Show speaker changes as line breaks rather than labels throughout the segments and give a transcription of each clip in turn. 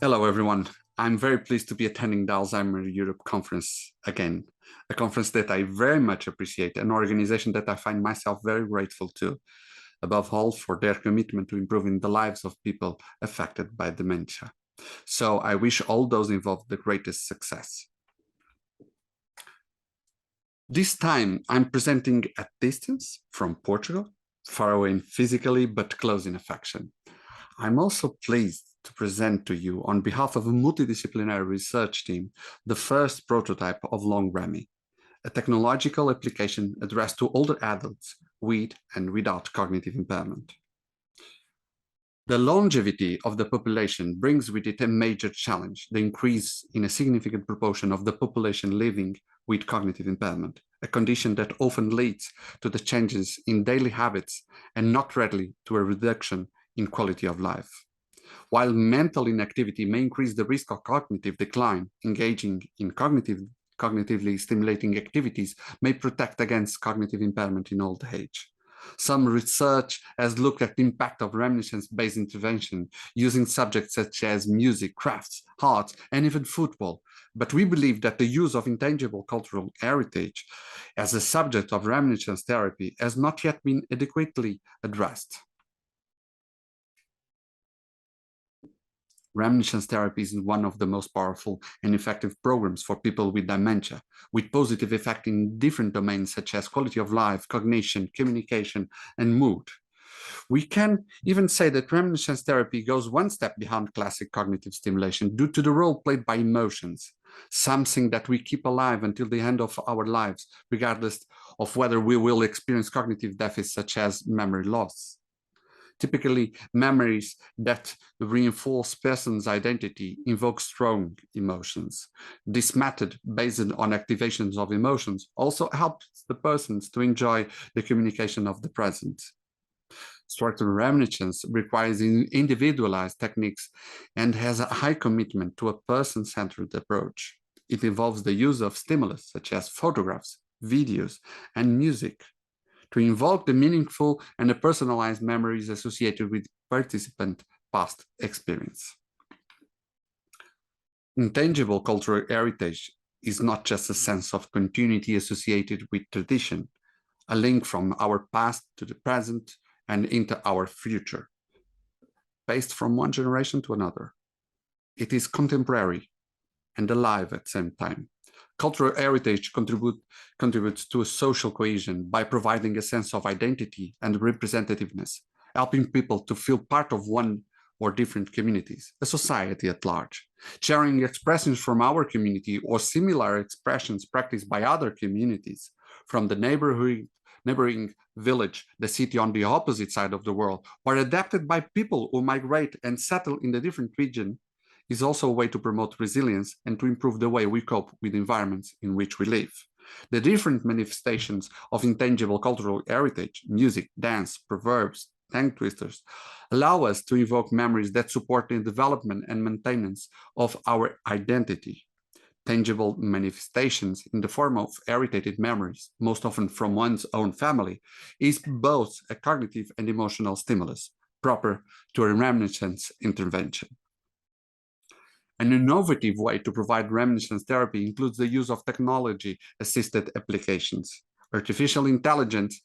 Hello, everyone. I'm very pleased to be attending the Alzheimer Europe conference again, a conference that I very much appreciate, an organization that I find myself very grateful to, above all for their commitment to improving the lives of people affected by dementia. So I wish all those involved the greatest success. This time, I'm presenting at distance from Portugal, far away physically, but close in affection. I'm also pleased to present to you, on behalf of a multidisciplinary research team, the first prototype of long REMI, a technological application addressed to older adults with and without cognitive impairment. The longevity of the population brings with it a major challenge, the increase in a significant proportion of the population living with cognitive impairment, a condition that often leads to the changes in daily habits and not readily to a reduction in quality of life. While mental inactivity may increase the risk of cognitive decline, engaging in cognitively stimulating activities may protect against cognitive impairment in old age. Some research has looked at the impact of reminiscence-based intervention using subjects such as music, crafts, art, and even football. But we believe that the use of intangible cultural heritage as a subject of reminiscence therapy has not yet been adequately addressed. Reminiscence therapy is one of the most powerful and effective programs for people with dementia, with positive effect in different domains such as quality of life, cognition, communication, and mood. We can even say that reminiscence therapy goes one step beyond classic cognitive stimulation due to the role played by emotions, something that we keep alive until the end of our lives, regardless of whether we will experience cognitive deficits such as memory loss. Typically, memories that reinforce person's identity invoke strong emotions. This method, based on activations of emotions, also helps the persons to enjoy the communication of the present. Structured reminiscence requires individualized techniques and has a high commitment to a person-centered approach. It involves the use of stimulus such as photographs, videos, and music to invoke the meaningful and the personalized memories associated with participant past experience. Intangible cultural heritage is not just a sense of continuity associated with tradition, a link from our past to the present and into our future, passed from one generation to another. It is contemporary and alive at the same time. Cultural heritage contributes to a social cohesion by providing a sense of identity and representativeness, helping people to feel part of one or different communities, a society at large. Sharing expressions from our community or similar expressions practiced by other communities from the neighboring village, the city on the opposite side of the world, or adapted by people who migrate and settle in the different region, is also a way to promote resilience and to improve the way we cope with environments in which we live. The different manifestations of intangible cultural heritage, music, dance, proverbs, tongue twisters, allow us to evoke memories that support the development and maintenance of our identity. Tangible manifestations in the form of heritage memories, most often from one's own family, is both a cognitive and emotional stimulus, proper to a reminiscence intervention. An innovative way to provide reminiscence therapy includes the use of technology-assisted applications. Artificial intelligence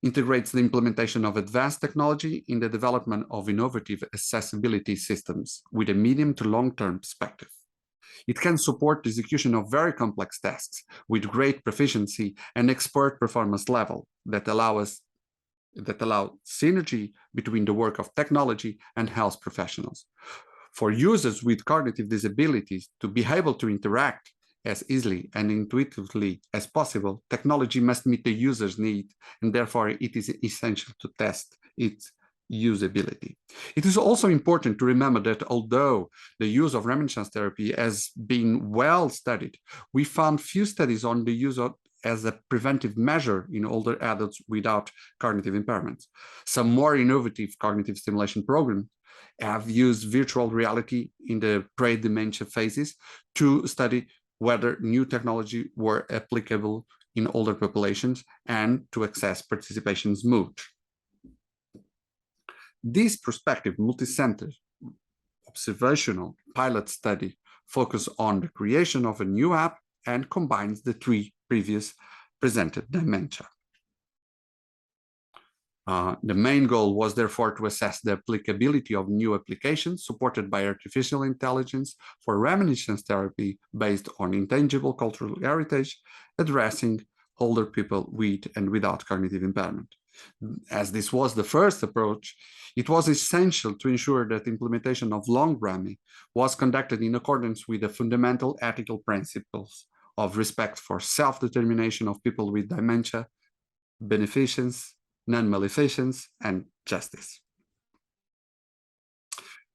integrates the implementation of advanced technology in the development of innovative accessibility systems with a medium to long-term perspective. It can support the execution of very complex tasks with great proficiency and expert performance level that allow synergy between the work of technology and health professionals. For users with cognitive disabilities to be able to interact as easily and intuitively as possible, technology must meet the user's need, and therefore it is essential to test its usability. It is also important to remember that although the use of reminiscence therapy has been well studied, we found few studies on the use of as a preventive measure in older adults without cognitive impairments. Some more innovative cognitive stimulation programs have used virtual reality in the pre-dementia phases to study whether new technology were applicable in older populations and to assess participation's mood. This prospective multi-center observational pilot study focused on the creation of a new app and combines the three previous presented dementia. The main goal was therefore to assess the applicability of new applications supported by artificial intelligence for reminiscence therapy based on intangible cultural heritage, addressing older people with and without cognitive impairment. As this was the first approach, it was essential to ensure that the implementation of long REMI was conducted in accordance with the fundamental ethical principles of respect for self-determination of people with dementia, beneficence, non-maleficence, and justice.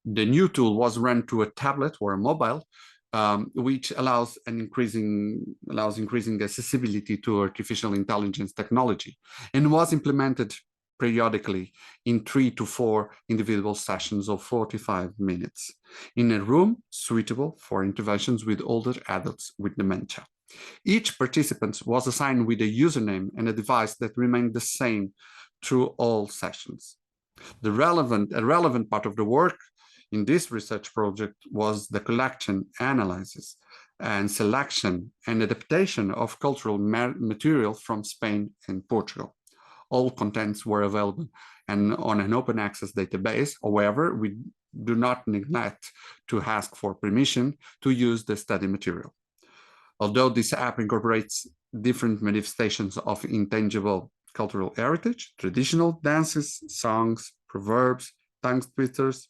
The new tool was run to a tablet or a mobile, which allows increasing accessibility to artificial intelligence technology, and was implemented periodically in 3 to 4 individual sessions of 45 minutes in a room suitable for interventions with older adults with dementia. Each participant was assigned with a username and a device that remained the same through all sessions. A relevant part of the work in this research project was the collection, analysis, and selection and adaptation of cultural material from Spain and Portugal. All contents were available and on an open access database. However, we do not neglect to ask for permission to use the study material. Although this app incorporates different manifestations of intangible cultural heritage, traditional dances, songs, proverbs, tongue twisters,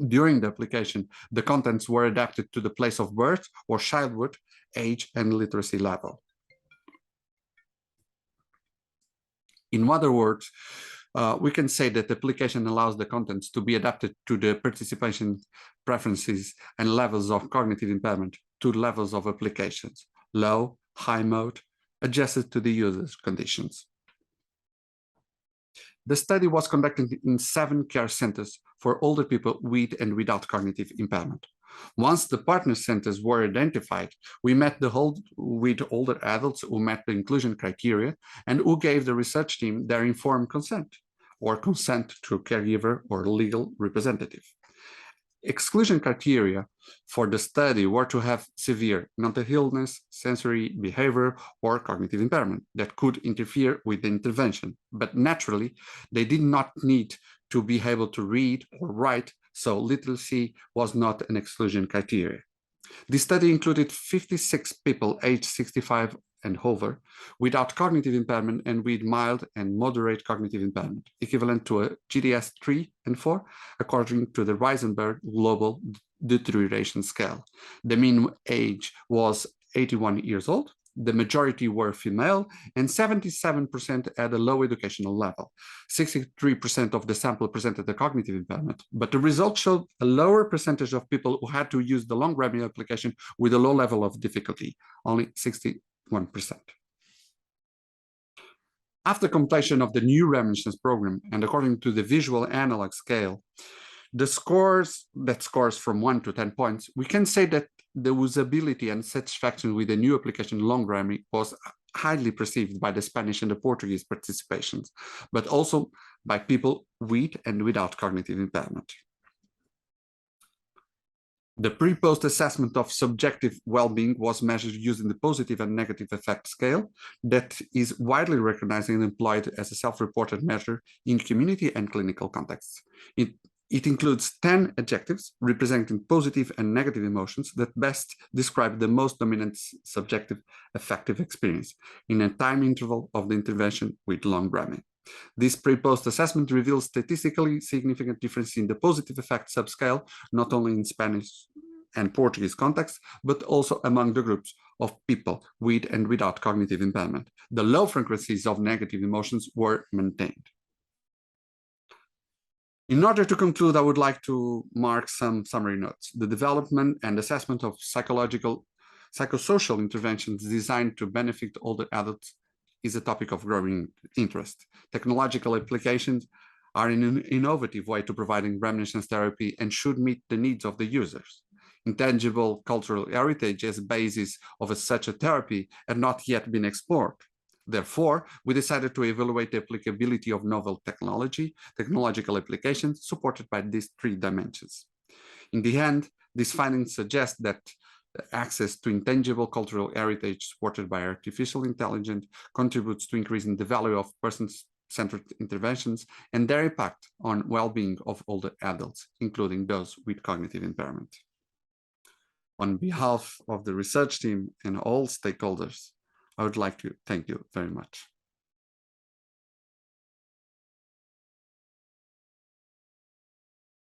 during the application, the contents were adapted to the place of birth or childhood, age, and literacy level. In other words, we can say that the application allows the contents to be adapted to the participation preferences and levels of cognitive impairment to levels of applications, low, high mode, adjusted to the user's conditions. The study was conducted in 7 care centers for older people with and without cognitive impairment. Once the partner centers were identified, we met with older adults who met the inclusion criteria and who gave the research team their informed consent or consent through caregiver or legal representative. Exclusion criteria for the study were to have severe mental illness, sensory, behavior, or cognitive impairment that could interfere with the intervention, but naturally, they did not need to be able to read or write, so literacy was not an exclusion criteria. The study included 56 people aged 65 and over without cognitive impairment and with mild and moderate cognitive impairment, equivalent to a GDS 3 and 4, according to the Reisenberg Global Deterioration Scale. The mean age was 81 years old. The majority were female, and 77% had a low educational level. 63% of the sample presented a cognitive impairment, but the results showed a lower percentage of people who had to use the long REMI application with a low level of difficulty, only 61%. After completion of the new reminiscence program, and according to the visual analog scale, that scores from 1 to 10 points, we can say that the usability and satisfaction with the new application long REMI was highly perceived by the Spanish and the Portuguese participations, but also by people with and without cognitive impairment. The pre-post assessment of subjective well-being was measured using the positive and negative effect scale that is widely recognized and employed as a self-reported measure in community and clinical contexts. It includes 10 adjectives representing positive and negative emotions that best describe the most dominant subjective affective experience in a time interval of the intervention with long REMI. This pre-post assessment reveals statistically significant difference in the positive effect subscale, not only in Spanish and Portuguese contexts, but also among the groups of people with and without cognitive impairment. The low frequencies of negative emotions were maintained. In order to conclude, I would like to mark some summary notes. The development and assessment of psychosocial interventions designed to benefit older adults is a topic of growing interest. Technological applications are an innovative way to providing reminiscence therapy and should meet the needs of the users. Intangible cultural heritage as a basis of such a therapy had not yet been explored. Therefore, we decided to evaluate the applicability of novel technological applications supported by these 3 dimensions. In the end, these findings suggest that access to intangible cultural heritage supported by artificial intelligence contributes to increasing the value of person-centered interventions and their impact on well-being of older adults, including those with cognitive impairment. On behalf of the research team and all stakeholders, I would like to thank you very much.